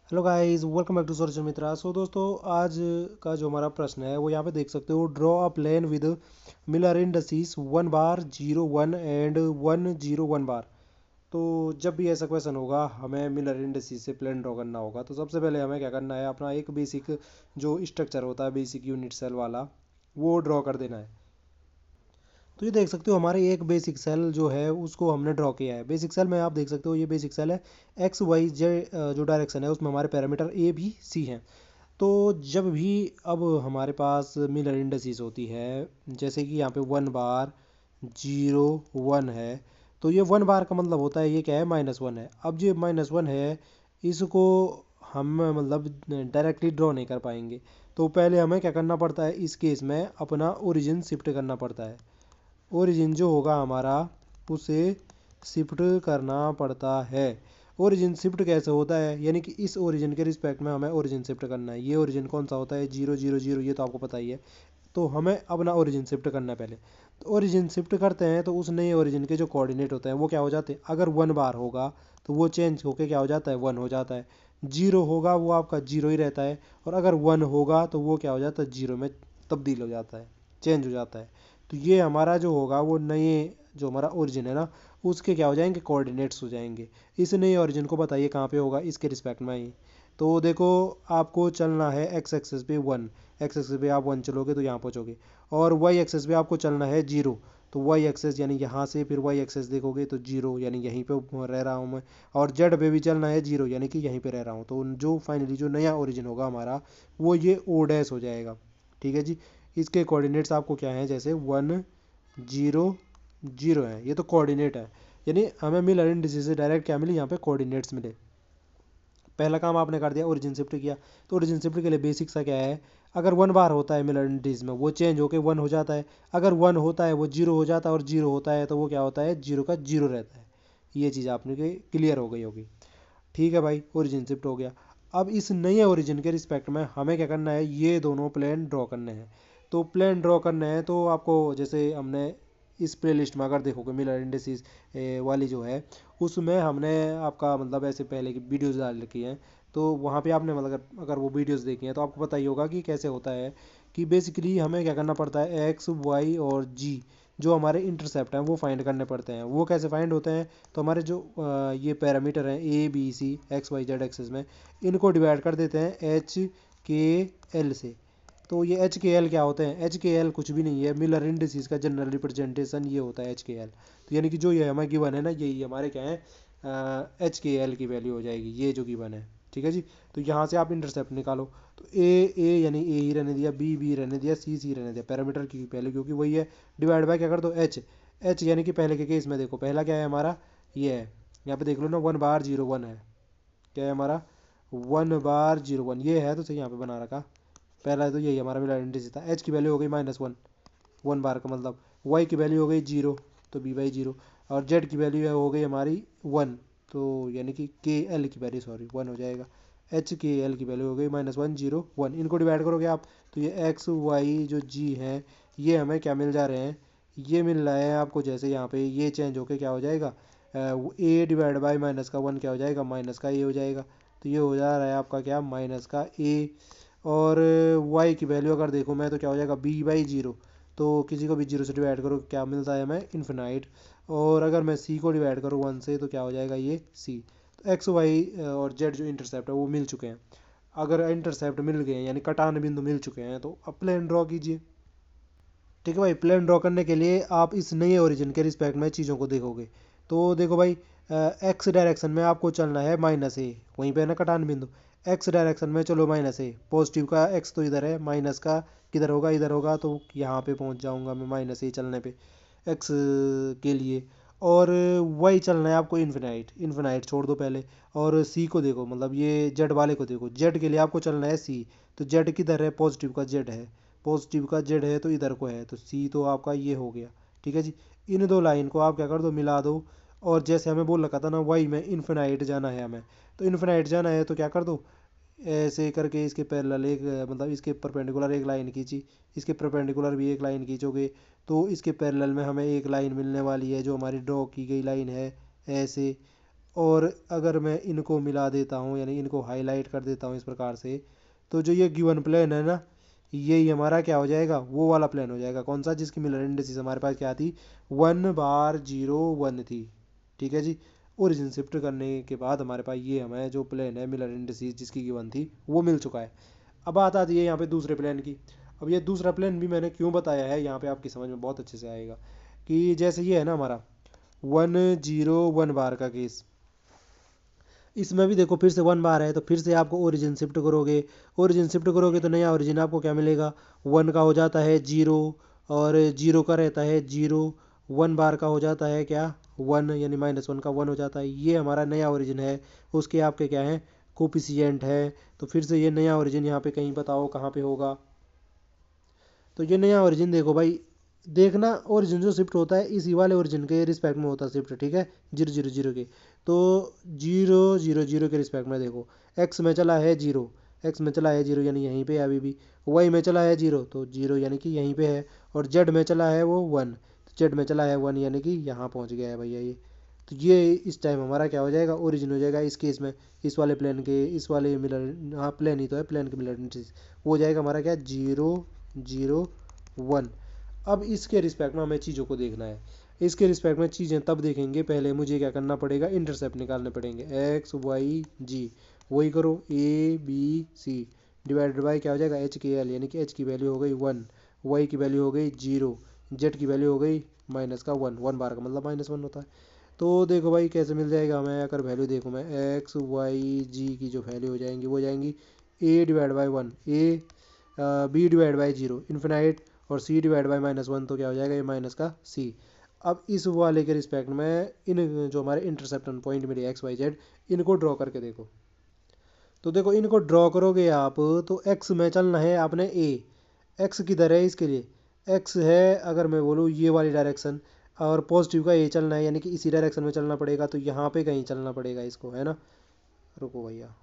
Hello guys, welcome back to solution Mitra. So दोस्तों, आज का जो हमारा प्रश्न है वो यहाँ पे देख सकते हो। Draw a plane with Miller indices 1 bar 0 1 and 1 0 1 bar. तो जब भी ऐसा क्वेश्चन होगा हमें मिलर इंडसिस से प्लेन ड्रॉ करना होगा। तो सबसे पहले हमें क्या करना है, अपना एक बेसिक जो स्ट्रक्चर होता है, बेसिक यूनिट सेल वाला, वो ड्रॉ कर देना है। तो ये देख सकते हो, हमारे एक बेसिक सेल जो है उसको हमने ड्रॉ किया है। बेसिक सेल में आप देख सकते हो ये बेसिक सेल है। एक्स वाई जेड जो डायरेक्शन है उसमें हमारे पैरामीटर ए बी सी हैं। तो जब भी अब हमारे पास मिलर इंडसिस होती है, जैसे कि यहाँ पे 1 बार 0 1 है, तो ये 1 बार का मतलब होता है ये क्या है, -1 है। अब जो -1 है इसको हम मतलब डायरेक्टली ड्रॉ नहीं कर पाएंगे। तो पहले हमें क्या करना पड़ता है, इस केस में अपना ओरिजिन शिफ्ट करना पड़ता है। ओरिजिन जो होगा हमारा, उसे शिफ्ट करना पड़ता है। ओरिजिन शिफ्ट कैसे होता है, यानी कि इस ओरिजिन के रिस्पेक्ट में हमें ओरिजिन शिफ्ट करना है। ये ओरिजिन कौन सा होता है, 0 0 0, ये तो आपको पता ही है। तो हमें अपना ओरिजिन शिफ्ट करना है पहले। तो ओरिजिन शिफ्ट करते हैं तो उस नए ओरिजिन के जो कोऑर्डिनेट होते हैं वो क्या हो जाते हैं। अगर 1 बार होगा तो वो चेंज होके क्या हो जाता है, 1 हो जाता है। 0 होगा वो आपका 0 ही रहता है। और अगर 1 होगा तो वो क्या हो जाता है, 0 में तब्दील हो जाता है, चेंज हो जाता है। तो ये हमारा जो होगा वो नए, जो हमारा ओरिजिन है ना, उसके क्या हो जाएंगे, कोऑर्डिनेट्स हो जाएंगे। इस नए ओरिजिन को बताइए कहाँ पे होगा, इसके रिस्पेक्ट में ही। तो देखो, आपको चलना है एक्स एक्सेस पे 1। एक्स एक्सेस पे आप 1 चलोगे तो यहाँ पहुँचोगे। और वाई एक्सेस पे आपको चलना है 0। तो वाई एक्सेस यानी यहाँ से फिर वाई एक्सेस देखोगे तो 0, यानी यहीं पे रह रहा हूँ मैं। और जेड पे भी चलना है 0, यानी कि यहीं पे रह रहा हूँ। तो जो फाइनली जो नया ओरिजिन होगा हमारा, वो ये ओ डैश हो जाएगा। ठीक है जी। इसके कोऑर्डिनेट्स आपको क्या हैं, जैसे 1 0 0 है, ये तो कोऑर्डिनेट है। यानी हमें मिलर इंडिसेस से डायरेक्ट क्या मिली, यहाँ पे कोऑर्डिनेट्स मिले। पहला काम आपने कर दिया, ओरिजिन शिफ्ट किया। तो ओरिजिन शिफ्ट के लिए बेसिक सा क्या है, अगर 1 बार होता है मिलर इंडिस में, वो चेंज होकर 1 हो जाता है। अगर 1 होता है वो 0 हो जाता है, और 0 होता है तो वो क्या होता है, 0 का 0 रहता है। ये चीज़ आपने क्लियर हो गई होगी। ठीक है भाई, ओरिजिन शिफ्ट हो गया। अब इस नए ओरिजिन के रिस्पेक्ट में हमें क्या करना है, ये दोनों प्लेन ड्रॉ करने हैं। तो प्लेन ड्रॉ करने हैं तो आपको, जैसे हमने इस प्ले लिस्ट में अगर देखोगे मिलर इंडिसेस वाली जो है, उसमें हमने आपका मतलब ऐसे पहले की वीडियोस डाल रखी हैं। तो वहाँ पे आपने मतलब अगर वो वीडियोस देखी हैं तो आपको पता ही होगा कि कैसे होता है। कि बेसिकली हमें क्या करना पड़ता है, एक्स वाई और जी जो हमारे इंटरसेप्ट हैं वो फाइंड करने पड़ते हैं। वो कैसे फाइंड होते हैं, तो हमारे जो ये पैरामीटर हैं A B C X Y Z axes में, इनको डिवाइड कर देते हैं एच के एल से। तो ये एच के एल क्या होते हैं, एच के एल कुछ भी नहीं है, मिलर इंडिसेस का जनरल रिप्रेजेंटेशन ये होता है एच के एल। तो यानी कि जो ये हमें गिवन है ना, यही हमारे क्या है, एच के एल की वैल्यू हो जाएगी, ये जो गिवन है। ठीक है जी। तो यहाँ से आप इंटरसेप्ट निकालो। तो ए यानी ए ही रहने दिया, बी बी रहने दिया, सी रहने दिया, पैरामीटर की पहले क्योंकि वही है। डिवाइड बाय क्या कर दो, एच। एच यानी कि पहले के केस में देखो, पहला क्या है हमारा, ये है। यहाँ पे देख लो ना, 1 बार 0 1 है। क्या है हमारा, 1 बार 0 1, ये है तो सही, यहाँ पे बना रखा। पहला तो यही हमारा मिला इंडिस था। एच की वैल्यू हो गई -1, 1 बार का मतलब। वाई की वैल्यू हो गई 0, तो b/0। और जेड की वैल्यू हो गई हमारी 1, तो यानी कि के एल की वैल्यू, सॉरी, 1 हो जाएगा। एच के एल की वैल्यू हो गई -1 0 1। इनको डिवाइड करोगे आप, तो ये एक्स वाई जो जी हैं, ये हमें क्या मिल जा रहे हैं, ये मिल रहा है आपको। जैसे यहाँ पे ये चेंज होके क्या हो जाएगा, ए डिवाइड बाई -1 क्या हो जाएगा, माइनस का ए हो जाएगा। तो ये हो जा रहा है आपका क्या, माइनस का ए। और वाई की वैल्यू अगर देखो मैं, तो क्या हो जाएगा, b/0। तो किसी को भी 0 से डिवाइड करो क्या मिलता है हमें, इन्फिनाइट। और अगर मैं सी को डिवाइड करूँ 1 से, तो क्या हो जाएगा, ये सी। तो एक्स वाई और जेड जो इंटरसेप्ट है वो मिल चुके हैं। अगर इंटरसेप्ट मिल गए हैं, यानी कटान बिंदु मिल चुके हैं, तो अब प्लेन ड्रॉ कीजिए। ठीक है भाई, प्लेन ड्रॉ करने के लिए आप इस नए ओरिजिन के रिस्पेक्ट में चीज़ों को देखोगे। तो देखो भाई, एक्स डायरेक्शन में आपको चलना है -a, वहीं पे है ना कटान बिंदु। एक्स डायरेक्शन में चलो -a, पॉजिटिव का एक्स तो इधर है, माइनस का किधर होगा, इधर होगा, तो यहाँ पे पहुँच जाऊँगा मैं -a चलने पे, एक्स के लिए। और वाई चलना है आपको इन्फिनाइट, इन्फिनाइट छोड़ दो पहले। और सी को देखो, मतलब ये जेड वाले को देखो, जेड के लिए आपको चलना है सी। तो जेड किधर है, पॉजिटिव का जेड है, पॉजिटिव का जेड है तो इधर को है, तो सी तो आपका ये हो गया। ठीक है जी। इन दो लाइन को आप क्या कर दो, मिला दो। और जैसे हमें बोल रखा था ना, वाई में इन्फिनाइट जाना है हमें, तो इन्फिनाइट जाना है तो क्या कर दो, ऐसे करके इसके पैरेलल एक, मतलब इसके परपेंडिकुलर एक लाइन खींची, इसके परपेंडिकुलर भी एक लाइन खींचोगे, तो इसके पैरेलल में हमें एक लाइन मिलने वाली है जो हमारी ड्रॉ की गई लाइन है, ऐसे। और अगर मैं इनको मिला देता हूँ यानी इनको हाईलाइट कर देता हूँ इस प्रकार से, तो जो ये गिवन प्लेन है ना, यही हमारा क्या हो जाएगा, वो वाला प्लेन हो जाएगा। कौन सा, जिसकी मिलर इंडिसेस हमारे पास क्या थी, 1 बार 0 1 थी। ठीक है जी। ओरिजिन शिफ्ट करने के बाद हमारे पास ये हमें जो प्लेन है मिलर इंडिसेस जिसकी गिवन थी वो मिल चुका है। अब बात आती है यहाँ पे दूसरे प्लेन की। अब ये दूसरा प्लेन भी मैंने क्यों बताया है यहाँ पे आपकी समझ में बहुत अच्छे से आएगा कि जैसे ये है ना हमारा 1 0 1 बार का केस, इसमें भी देखो फिर से 1 बार है तो फिर से आपको ओरिजिन शिफ्ट करोगे। ओरिजिन शिफ्ट करोगे तो नया ओरिजिन आपको क्या मिलेगा, 1 का हो जाता है 0, और 0 का रहता है 0, 1 बार का हो जाता है क्या 1, यानी -1 का 1 हो जाता है। ये हमारा नया ओरिजिन है, उसके आपके क्या है कोफिशिएंट है। तो फिर से ये नया ओरिजिन यहाँ पे कहीं बताओ कहाँ पे होगा। तो ये नया ओरिजिन देखो भाई, देखना ओरिजिन जो शिफ्ट होता है इसी वाले ओरिजिन के रिस्पेक्ट में होता है शिफ्ट। ठीक है, 0 0 0 के, तो 0 0 0 के रिस्पेक्ट में देखो, एक्स में चला है 0, एक्स में चला है 0 यानी यहीं पे है अभी भी। वाई में चला है 0 तो 0 यानी कि यहीं पे है। और जेड में चला है वो 1, तो जेड में चला है 1 यानी कि यहाँ पहुँच गया है भैया ये। तो ये इस टाइम हमारा क्या हो जाएगा, ओरिजिन हो जाएगा इस केस में, इस वाले प्लेन के, इस वाले मिलर, हाँ प्लेन ही तो है, प्लेन के मिलर वो हो जाएगा हमारा क्या 0 0 1। अब इसके रिस्पेक्ट में हमें चीज़ों को देखना है। इसके रिस्पेक्ट में चीज़ें तब देखेंगे, पहले मुझे क्या करना पड़ेगा, इंटरसेप्ट निकालने पड़ेंगे, एक्स वाई जी। वही करो, A B C divided by क्या हो जाएगा एच के एल, यानी कि एच की वैल्यू हो गई 1, वाई की वैल्यू हो गई 0, जेड की वैल्यू हो गई -1, 1 बार का मतलब -1 होता है। तो देखो भाई कैसे मिल जाएगा हमें, अगर वैल्यू देखो मैं एक्स वाई जी की जो वैल्यू हो जाएंगी वो जाएंगी A divide by 1, A B divide by 0 infinite, और सी डिवाइड बाई -1 तो क्या हो जाएगा ये माइनस का सी। अब इस वाले के रिस्पेक्ट में इन जो हमारे इंटरसेप्शन पॉइंट मेरे एक्स वाई जेड, इनको ड्रॉ करके देखो। तो देखो इनको ड्रॉ करोगे आप, तो एक्स में चलना है आपने ए, एक्स किधर है इसके लिए, एक्स है अगर मैं बोलूँ ये वाली डायरेक्शन, और पॉजिटिव का ए चलना है यानी कि इसी डायरेक्शन में चलना पड़ेगा, तो यहाँ पे कहीं चलना पड़ेगा इसको, है ना। रुको भैया,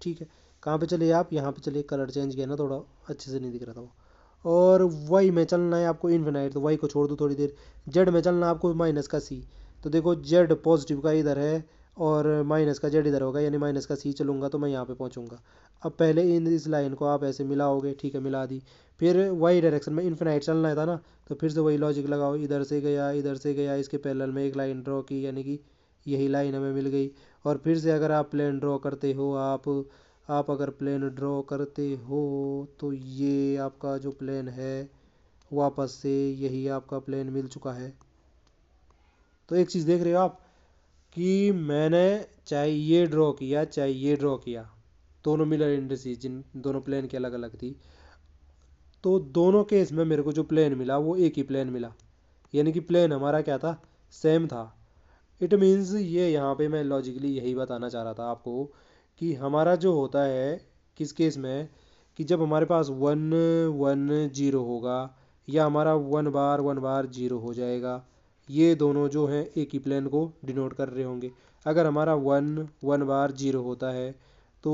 ठीक है, कहाँ पे चले आप, यहाँ पे चलिए, कलर चेंज किया ना थोड़ा, अच्छे से नहीं दिख रहा था वो। और वाई में चलना है आपको इन्फिनाइट, तो वाई को छोड़ दो थोड़ी देर। जेड में चलना है आपको माइनस का सी, तो देखो जेड पॉजिटिव का इधर है और माइनस का जेड इधर होगा, यानी माइनस का सी चलूंगा तो मैं यहाँ पे पहुँचूंगा। अब पहले इन इस लाइन को आप ऐसे मिलाओगे, ठीक है मिला दी। फिर वाई डायरेक्शन में इन्फिनाइट चलना है था ना, तो फिर से वही लॉजिक लगाओ, इधर से गया इधर से गया, इसके पैरेलल में एक लाइन ड्रॉ की, यानी कि यही लाइन हमें मिल गई। और फिर से अगर आप प्लेन ड्रॉ करते हो, आप अगर प्लेन ड्रॉ करते हो तो ये आपका जो प्लेन है वापस से यही आपका प्लेन मिल चुका है। तो एक चीज़ देख रहे हो आप कि मैंने चाहे ये ड्रॉ किया चाहे ये ड्रॉ किया, दोनों मिलर इंडिसेस जिन दोनों प्लेन की अलग अलग थी, तो दोनों केस में मेरे को जो प्लेन मिला वो एक ही प्लेन मिला, यानी कि प्लेन हमारा क्या था, सेम था। इट मीन्स ये यहाँ पे मैं लॉजिकली यही बताना चाह रहा था आपको कि हमारा जो होता है किस केस में, कि जब हमारे पास 1 1 0 होगा, या हमारा 1 बार 0 हो जाएगा, ये दोनों जो हैं एक ही प्लेन को डिनोट कर रहे होंगे। अगर हमारा 1 बार 0 होता है तो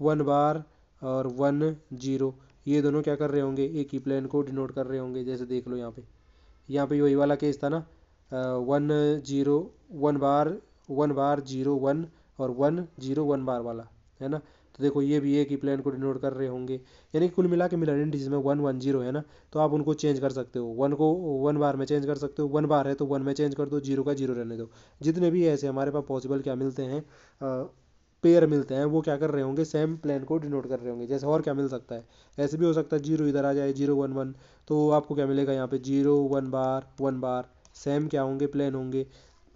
1 बार और 1 0 ये दोनों क्या कर रहे होंगे, एक ही प्लेन को डिनोट कर रहे होंगे। जैसे देख लो यहाँ पे वही वाला केस था ना, 1 0 1 बार 0 1 और 1 0 1 बार वाला, है ना। तो देखो ये भी एक ही प्लेन को डिनोट कर रहे होंगे, यानी कुल मिला के मिलर इंडिसेस में 1 1 0 है ना। तो आप उनको चेंज कर सकते हो, 1 को 1 बार में चेंज कर सकते हो, 1 बार है तो 1 में चेंज कर दो, 0 का 0 रहने दो। जितने भी ऐसे हमारे पास पॉसिबल क्या मिलते हैं, पेयर मिलते हैं, वो क्या कर रहे होंगे, सेम प्लेन को डिनोट कर रहे होंगे। जैसे और क्या मिल सकता है, ऐसे भी हो सकता है 0 इधर आ जाए 0 1 1, तो आपको क्या मिलेगा यहाँ पे 0 1 बार सेम क्या होंगे, प्लेन होंगे।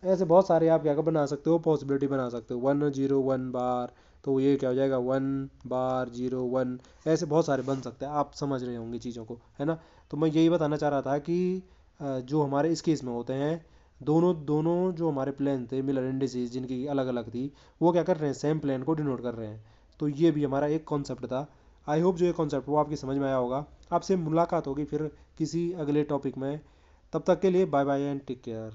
ऐसे बहुत सारे आप क्या बना सकते हो, पॉसिबिलिटी बना सकते हो, 1 0 1 बार, तो ये क्या हो जाएगा 1 बार 0 1, ऐसे बहुत सारे बन सकते हैं। आप समझ रहे होंगे चीज़ों को, है ना। तो मैं यही बताना चाह रहा था कि जो हमारे इस केस में होते हैं, दोनों दोनों जो हमारे प्लेन थे मिलर इंडिसेस जिनकी अलग अलग थी, वो क्या कर रहे हैं, सेम प्लेन को डिनोट कर रहे हैं। तो ये भी हमारा एक कॉन्सेप्ट था। आई होप जो ये कॉन्सेप्ट वो आपकी समझ में आया होगा। आपसे मुलाकात होगी फिर किसी अगले टॉपिक में, तब तक के लिए bye bye and take care.